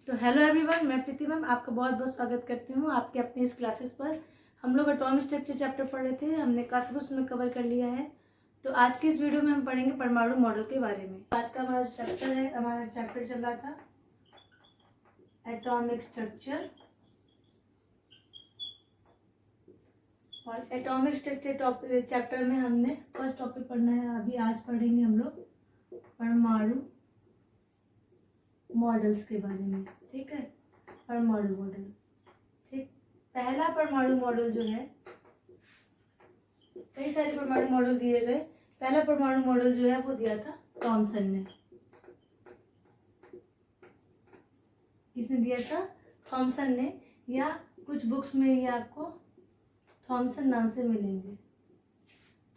तो hello everyone, मैं प्रीति ma'am आपका बहुत बहुत स्वागत करती हूँ आपके अपने इस क्लासेस पर। हम लोग एटॉमिक स्ट्रक्चर चैप्टर पढ़ रहे थे, हमने काफ़ी कुछ उसमें कवर कर लिया है। तो आज के इस वीडियो में हम पढ़ेंगे परमाणु मॉडल के बारे में। आज का हमारा चैप्टर है, हमारा चैप्टर चल रहा था एटॉमिक स्ट्रक्चर। और एटॉमिक स्ट्रक्चर चैप्टर में हमने फर्स्ट टॉपिक पढ़ना है। अभी आज पढ़ेंगे हम लोग परमाणु मॉडल्स के बारे में। ठीक है, परमाणु मॉडल। ठीक, पहला परमाणु मॉडल जो है, कई सारे परमाणु मॉडल दिए गए। पहला परमाणु मॉडल जो है वो दिया था थॉमसन ने। किसने दिया था? थॉमसन ने, या कुछ बुक्स में ये आपको थॉमसन नाम से मिलेंगे।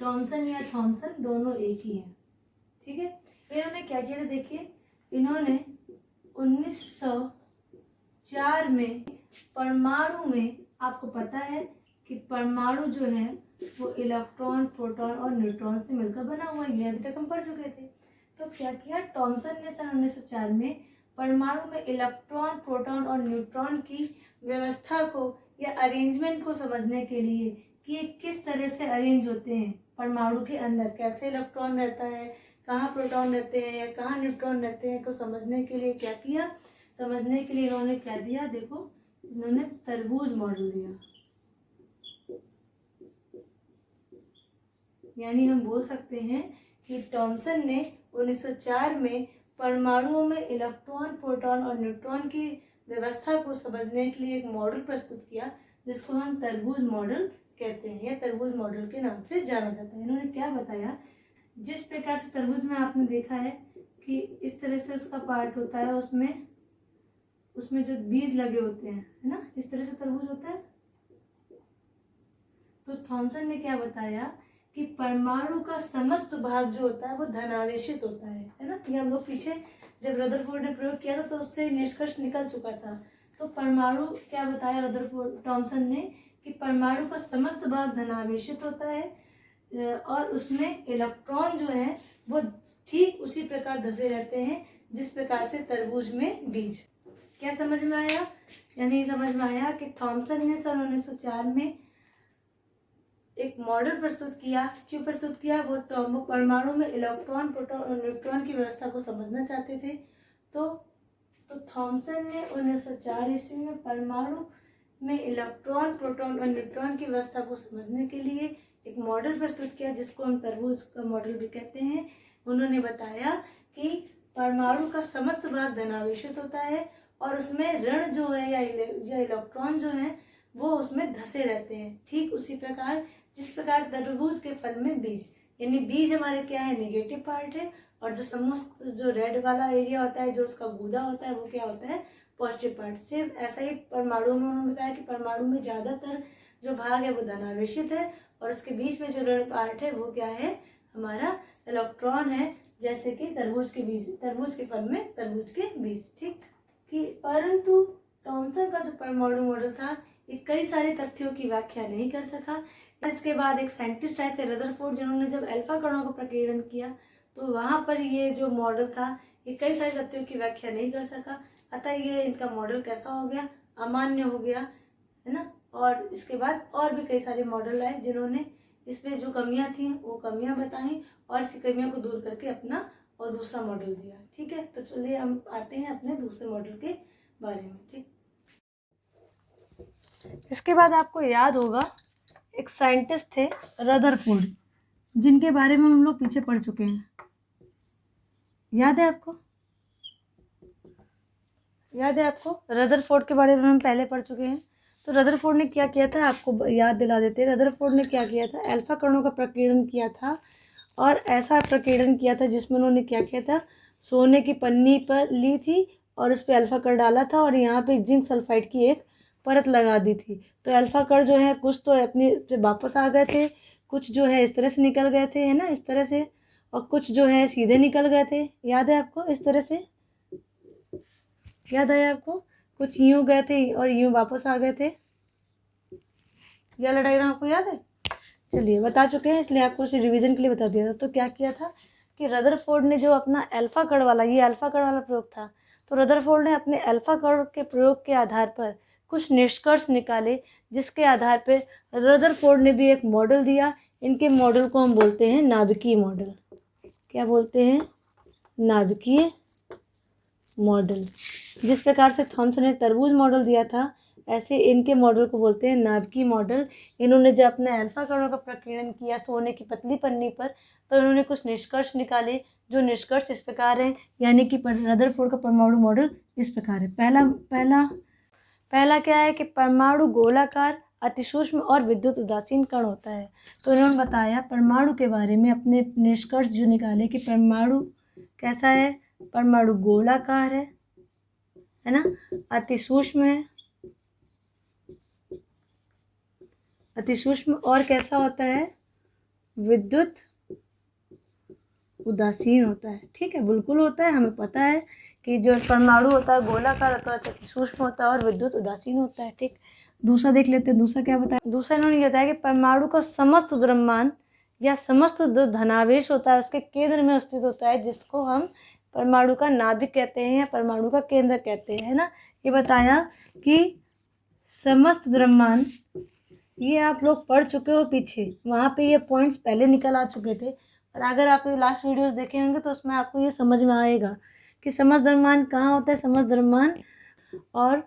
थॉमसन या थॉमसन दोनों एक ही हैं। ठीक है, इन्होंने क्या किया था? देखिए, इन्होंने 1904 में परमाणु में, आपको पता है कि परमाणु जो है वो इलेक्ट्रॉन, प्रोटॉन और न्यूट्रॉन से मिलकर बना हुआ है। ये अभी तक हम पढ़ चुके थे। तो क्या किया थॉमसन ने सन 1904 में परमाणु में इलेक्ट्रॉन, प्रोटॉन और न्यूट्रॉन की व्यवस्था को या अरेंजमेंट को समझने के लिए कि ये किस तरह से अरेंज होते हैं परमाणु के अंदर, कैसे इलेक्ट्रॉन रहता है, कहाँ प्रोटॉन रहते हैं या कहाँ न्यूट्रॉन रहते हैं, को समझने के लिए क्या किया? समझने के लिए इन्होंने क्या दिया? देखो, इन्होंने तरबूज मॉडल दिया। यानी हम बोल सकते हैं कि थॉमसन ने 1904 में परमाणुओं में इलेक्ट्रॉन, प्रोटॉन और न्यूट्रॉन की व्यवस्था को समझने के लिए एक मॉडल प्रस्तुत किया, जिसको हम तरबूज मॉडल कहते हैं या तरबूज मॉडल के नाम से जाना जाता है। इन्होंने क्या बताया? जिस प्रकार से तरबूज में आपने देखा है कि इस तरह से उसका पार्ट होता है, उसमें जो बीज लगे होते हैं, है ना, इस तरह से तरबूज होता है। तो थॉमसन ने क्या बताया कि परमाणु का समस्त भाग जो होता है वो धनावेशित होता है ना। ये हम लोग पीछे जब रदरफोर्ड ने प्रयोग किया था तो उससे निष्कर्ष निकल चुका था। तो परमाणु क्या बताया रदरफोर्ड, थॉमसन ने, कि परमाणु का समस्त भाग धनावेशित होता है और उसमें इलेक्ट्रॉन जो है वो ठीक उसी प्रकार धसे रहते हैं जिस प्रकार से तरबूज में बीज। क्या समझ में आया? यानी समझ में आया कि थॉमसन ने सन 1904 में एक मॉडल प्रस्तुत किया। क्यों प्रस्तुत किया? वो परमाणु में इलेक्ट्रॉन, प्रोटॉन और न्यूट्रॉन की व्यवस्था को समझना चाहते थे। तो थॉमसन ने 1904 ईस्वी में परमाणु में इलेक्ट्रॉन, प्रोटॉन और न्यूट्रॉन की व्यवस्था को समझने के लिए एक मॉडल प्रस्तुत किया, जिसको हम तरबूज का मॉडल भी कहते हैं। उन्होंने बताया कि परमाणु का समस्त भाग धनावेशित होता है और उसमें ऋण जो है या इलेक्ट्रॉन जो है वो उसमें धसे रहते हैं, ठीक उसी प्रकार जिस प्रकार तरबूज के फल में बीज। यानी बीज हमारे क्या है? नेगेटिव पार्ट है, और जो समस्त जो रेड वाला एरिया होता है, जो उसका गूदा होता है, वो क्या होता है? Positive part. सिर्फ ऐसा ही परमाणु में उन्होंने बताया कि परमाणु में ज़्यादातर जो भाग है वो धनावेशित है और उसके बीच में जो ऋण पार्ट है वो क्या है? हमारा इलेक्ट्रॉन है, जैसे कि तरबूज के बीज, तरबूज के फल में तरबूज के बीज। ठीक, कि परंतु थॉमसन का जो परमाणु मॉडल था ये कई सारे तथ्यों की व्याख्या नहीं कर सका। इसके बाद एक साइंटिस्ट आए थे रदरफोर्ड, जिन्होंने जब अल्फा कणों का प्रकीर्णन किया तो वहां पर ये जो मॉडल था ये कई सारे तथ्यों की व्याख्या नहीं कर सका। अतः ये इनका मॉडल कैसा हो गया? अमान्य हो गया, है ना। और इसके बाद और भी कई सारे मॉडल आए जिन्होंने इसमें जो कमियां थी वो कमियां बताई और इसी कमियों को दूर करके अपना और दूसरा मॉडल दिया। ठीक है, तो चलिए हम आते हैं अपने दूसरे मॉडल के बारे में। ठीक, इसके बाद आपको याद होगा एक साइंटिस्ट थे रदरफोर्ड, जिनके बारे में हम लोग पीछे पढ़ चुके हैं। याद है आपको? याद है आपको? रदरफोर्ड के बारे में हम पहले पढ़ चुके हैं। तो रदरफोर्ड ने क्या किया था, आपको याद दिला देते हैं। रदरफोर्ड ने क्या किया था? अल्फा कणों का प्रकीर्णन किया था, और ऐसा प्रकीर्णन किया था जिसमें उन्होंने क्या किया था? सोने की पन्नी पर ली थी और उस पर अल्फा कण डाला था और यहाँ पे जिंक सल्फाइड की एक परत लगा दी थी। तो अल्फा कण जो है कुछ तो अपनी से वापस आ गए थे, कुछ जो है इस तरह से निकल गए थे, है ना, इस तरह से, और कुछ जो है सीधे निकल गए थे। याद है आपको? इस तरह से याद आया आपको? कुछ यूं गए थे और यूं वापस आ गए थे। यह लड़ाई आपको याद है? चलिए, बता चुके हैं, इसलिए आपको उसे रिवीजन के लिए बता दिया था। तो क्या किया था कि रदरफोर्ड ने जो अपना अल्फा कण वाला, ये अल्फा कण वाला प्रयोग था, तो रदरफोर्ड ने अपने अल्फा कणों के प्रयोग के आधार पर कुछ निष्कर्ष निकाले, जिसके आधार पर रदरफोर्ड ने भी एक मॉडल दिया। इनके मॉडल को हम बोलते हैं नाभिकीय मॉडल। क्या बोलते हैं? नाभिकीय मॉडल। जिस प्रकार से थॉमसन ने तरबूज मॉडल दिया था, ऐसे इनके मॉडल को बोलते हैं नाभिकीय मॉडल। इन्होंने जब अपने अल्फा कणों का प्रकीर्णन किया सोने की पतली पन्नी पर, तो इन्होंने कुछ निष्कर्ष निकाले, जो निष्कर्ष इस प्रकार हैं, यानी कि रदरफोर्ड का परमाणु मॉडल इस प्रकार है। पहला क्या है कि परमाणु गोलाकार, अतिसूक्ष्म और विद्युत उदासीन कण होता है। तो इन्होंने बताया परमाणु के बारे में, अपने निष्कर्ष जो निकाले कि परमाणु कैसा है, परमाणु गोलाकार है ना, अतिसूक्ष्म है, अतिसूक्ष्म और कैसा होता है, विद्युत उदासीन होता है। ठीक है, बिल्कुल होता है, हमें पता है कि जो परमाणु होता है गोलाकार होता है, अतिसूक्ष्म होता है और विद्युत उदासीन होता है। ठीक, दूसरा देख लेते हैं। दूसरा क्या बताया? दूसरा इन्होंने ये बताया कि परमाणु का समस्त द्रव्यमान या समस्त जो धनावेश होता है उसके केंद्र में स्थित होता है, जिसको हम परमाणु का नाभिक कहते हैं या परमाणु का केंद्र कहते हैं, है ना। ये बताया कि समस्त द्रव्यमान, ये आप लोग पढ़ चुके हो पीछे, वहाँ पे ये पॉइंट्स पहले निकल आ चुके थे, और अगर आप लास्ट वीडियोस देखे होंगे तो उसमें आपको ये समझ में आएगा कि समस्त द्रव्यमान कहाँ होता है। समस्त द्रव्यमान और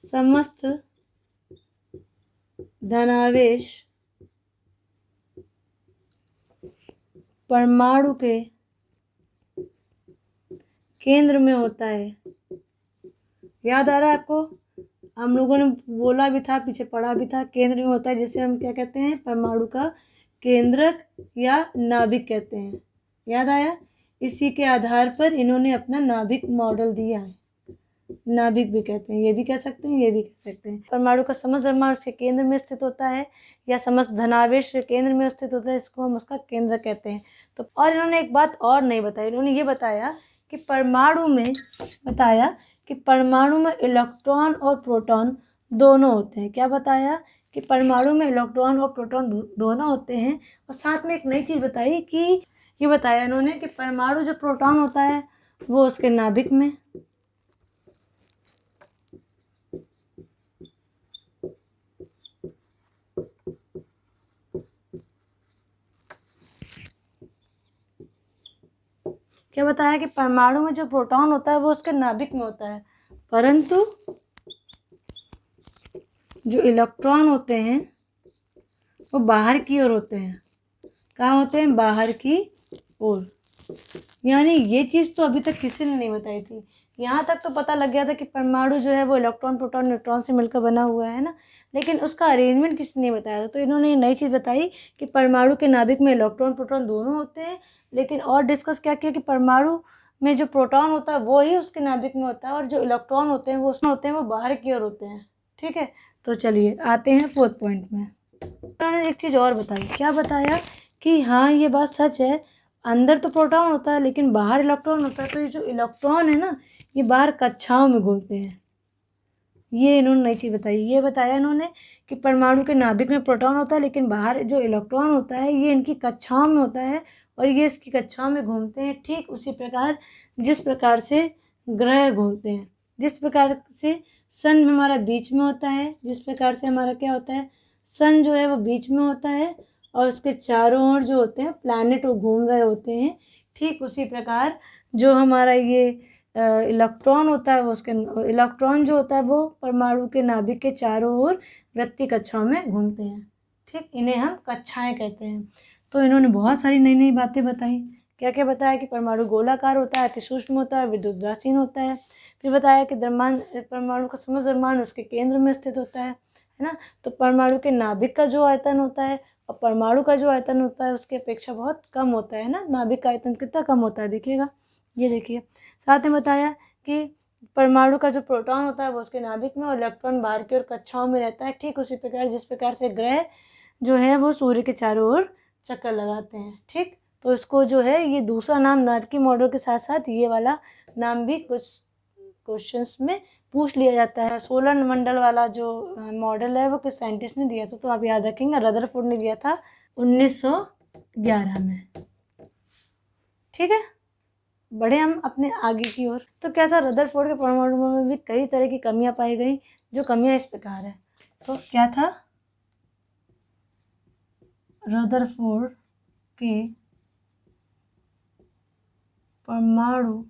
समस्त धनावेश परमाणु के केंद्र में होता है। याद आ रहा है आपको? हम लोगों ने बोला भी था, पीछे पढ़ा भी था, केंद्र में होता है, जिसे हम क्या कहते हैं, परमाणु का केंद्रक या नाभिक कहते हैं। याद आया? इसी के आधार पर इन्होंने अपना नाभिक मॉडल दिया है। नाभिक भी कहते हैं, ये भी कह सकते हैं, ये भी कह सकते हैं। परमाणु का समस्त द्रव्यमान उसके केंद्र में स्थित होता है या समस्त धनावेश केंद्र में स्थित होता है, इसको हम उसका केंद्र कहते हैं। तो और इन्होंने एक बात और नहीं बताई, इन्होंने ये बताया कि परमाणु में इलेक्ट्रॉन और प्रोटॉन दोनों होते हैं। क्या बताया? कि परमाणु में इलेक्ट्रॉन और प्रोटॉन दोनों होते हैं। और साथ में एक नई चीज़ बताई कि ये बताया इन्होंने कि परमाणु जो प्रोटॉन होता है वो उसके नाभिक में, क्या बताया कि परमाणु में जो प्रोटॉन होता है वो उसके नाभिक में होता है, परंतु जो इलेक्ट्रॉन होते हैं वो बाहर की ओर होते हैं। कहाँ होते हैं? बाहर की ओर। यानी ये चीज़ तो अभी तक किसी ने नहीं बताई थी। यहाँ तक तो पता लग गया था कि परमाणु जो है वो इलेक्ट्रॉन प्रोटॉन न्यूट्रॉन से मिलकर बना हुआ है ना, लेकिन उसका अरेंजमेंट किसी ने बताया था। तो इन्होंने ये नई चीज़ बताई कि परमाणु के नाभिक में इलेक्ट्रॉन प्रोटॉन दोनों होते हैं, लेकिन और डिस्कस क्या किया कि परमाणु में जो प्रोटॉन होता है वो ही उसके नाभिक में होता है और जो इलेक्ट्रॉन होते हैं वो बाहर की ओर होते हैं। ठीक है, तो चलिए आते हैं 4th पॉइंट में। उन्होंने एक चीज़ और बताई। क्या बताया? कि हाँ ये बात सच है, अंदर तो प्रोटॉन होता है लेकिन बाहर इलेक्ट्रॉन होता है। तो ये जो इलेक्ट्रॉन है ना, ये बाहर कक्षाओं में घूमते हैं। ये इन्होंने नई चीज़ बताई। ये बताया इन्होंने कि परमाणु के नाभिक में प्रोटॉन होता है लेकिन बाहर जो इलेक्ट्रॉन होता है ये इनकी कक्षाओं में होता है और ये इसकी कक्षाओं में घूमते हैं। ठीक उसी प्रकार जिस प्रकार से ग्रह घूमते हैं, जिस प्रकार से सन हमारा बीच में होता है, जिस प्रकार से हमारा क्या होता है, सन जो है वो बीच में होता है और उसके चारों ओर जो होते हैं प्लैनेट वो घूम रहे होते हैं। ठीक उसी प्रकार जो हमारा ये इलेक्ट्रॉन होता है वो उसके इलेक्ट्रॉन जो होता है वो परमाणु के नाभिक के चारों ओर वृत्तीय कक्षाओं में घूमते हैं। ठीक, इन्हें हम कक्षाएं कहते हैं। तो इन्होंने बहुत सारी नई नई बातें बताई। क्या क्या बताया? कि परमाणु गोलाकार होता है, अतिसूक्ष्म होता है, विद्युत उदासीन होता है। फिर बताया कि द्रव्यमान, परमाणु का समस्त द्रव्यमान उसके केंद्र में स्थित होता है ना। तो परमाणु के नाभिक का जो आयतन होता है और परमाणु का जो आयतन होता है उसकी अपेक्षा बहुत कम होता है ना। नाभिक का आयतन कितना कम होता है देखिएगा, ये देखिए। साथ में बताया कि परमाणु का जो प्रोटॉन होता है वो उसके नाभिक में और इलेक्ट्रॉन बाहर की ओर कक्षाओं में रहता है। ठीक उसी प्रकार जिस प्रकार से ग्रह जो है वो सूर्य के चारों ओर चक्कर लगाते हैं। ठीक, तो इसको जो है ये दूसरा नाम नाभिकीय मॉडल के साथ साथ ये वाला नाम भी कुछ क्वेश्चंस में पूछ लिया जाता है। सोलर मंडल वाला जो मॉडल है वो किस साइंटिस्ट ने दिया था? तो आप याद रखेंगे रदरफोर्ड ने दिया था 1911 में। ठीक है, बढ़े हम अपने आगे की ओर। तो क्या था, रदरफोर्ड के परमाणु में भी कई तरह की कमियां पाई गई, जो कमियां इस प्रकार है। तो क्या था, रदरफोर्ड के परमाणु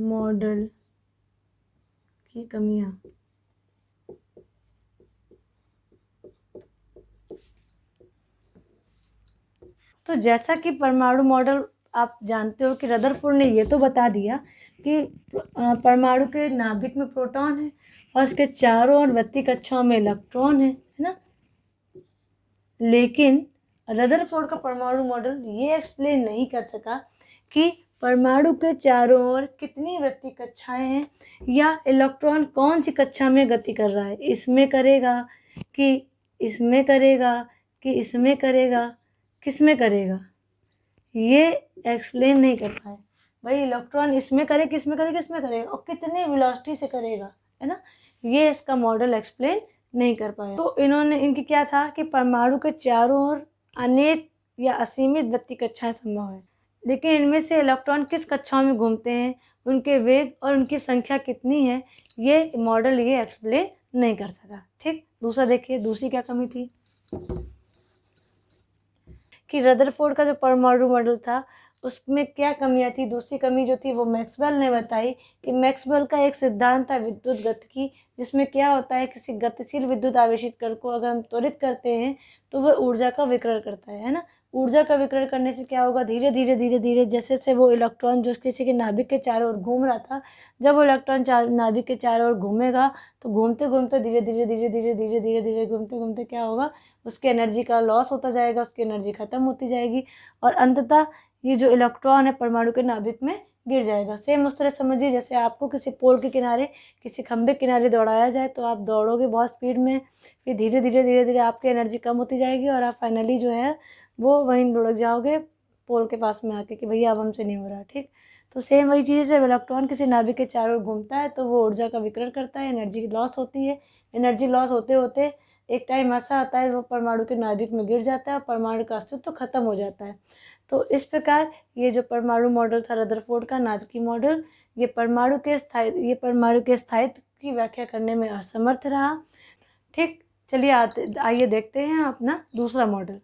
मॉडल की कमियां। तो जैसा कि परमाणु मॉडल आप जानते हो कि रदरफोर्ड ने ये तो बता दिया कि परमाणु के नाभिक में प्रोटॉन है और उसके चारों ओर वृत्तीय कक्षाओं में इलेक्ट्रॉन है ना। लेकिन रदरफोर्ड का परमाणु मॉडल ये एक्सप्लेन नहीं कर सका कि परमाणु के चारों ओर कितनी वृत्तीय कक्षाएं हैं या इलेक्ट्रॉन कौन सी कक्षा में गति कर रहा है, इसमें करेगा कि इसमें करेगा कि इसमें करेगा, किस में करेगा, ये एक्सप्लेन नहीं कर पाए। भाई इलेक्ट्रॉन इसमें करे, किसमें करे, किसमें करेगा और कितनी वेलोसिटी से करेगा, है ना, ये इसका मॉडल एक्सप्लेन नहीं कर पाया। तो इन्होंने इनकी क्या था कि परमाणु के चारों ओर अनेक या असीमित वृत्तीय कक्षाएं संभव है, लेकिन इनमें से इलेक्ट्रॉन किस कक्षाओं में घूमते हैं, उनके वेग और उनकी संख्या कितनी है, ये मॉडल ये एक्सप्लेन नहीं कर सका। ठीक, दूसरा देखिए, दूसरी क्या कमी थी कि रदरफोर्ड का जो परमाणु मॉडल था उसमें क्या कमियां थी। दूसरी कमी जो थी वो मैक्सवेल ने बताई कि मैक्सवेल का एक सिद्धांत था विद्युत गतिकी, जिसमें क्या होता है, किसी गतिशील विद्युत आवेशित कण को अगर हम त्वरित करते हैं तो वह ऊर्जा का विकिरण करता है ना। ऊर्जा का विकिरण करने से क्या होगा, धीरे धीरे धीरे धीरे जैसे से वो इलेक्ट्रॉन जो किसी के नाभिक के चारों ओर घूम रहा था, जब वो इलेक्ट्रॉन नाभिक के चारों ओर घूमेगा तो घूमते घूमते धीरे धीरे धीरे धीरे धीरे धीरे धीरे घूमते घूमते क्या होगा, उसकी एनर्जी का लॉस होता जाएगा, उसकी एनर्जी खत्म होती जाएगी और अंततः ये जो इलेक्ट्रॉन है परमाणु के नाभिक में गिर जाएगा। सेम उस तरह समझिए जैसे आपको किसी पोल के किनारे, किसी खंभे के किनारे दौड़ाया जाए तो आप दौड़ोगे बहुत स्पीड में, फिर धीरे धीरे धीरे धीरे आपकी एनर्जी कम होती जाएगी और आप फाइनली जो है वो वहीं लुढ़क जाओगे पोल के पास में आके कि भैया अब हमसे नहीं हो रहा। ठीक, तो सेम वही चीज़ है, इलेक्ट्रॉन किसी नाभिक के चारों ओर घूमता है तो वो ऊर्जा का विकिरण करता है, एनर्जी लॉस होती है, एनर्जी लॉस होते होते एक टाइम ऐसा आता है वो परमाणु के नाभिक में गिर जाता है और परमाणु का अस्तित्व तो खत्म हो जाता है। तो इस प्रकार ये जो परमाणु मॉडल था रदरफोर्ड का नाभिकीय मॉडल, ये परमाणु के स्थायित्व की व्याख्या करने में असमर्थ रहा। ठीक, चलिए आइए देखते हैं अपना दूसरा मॉडल।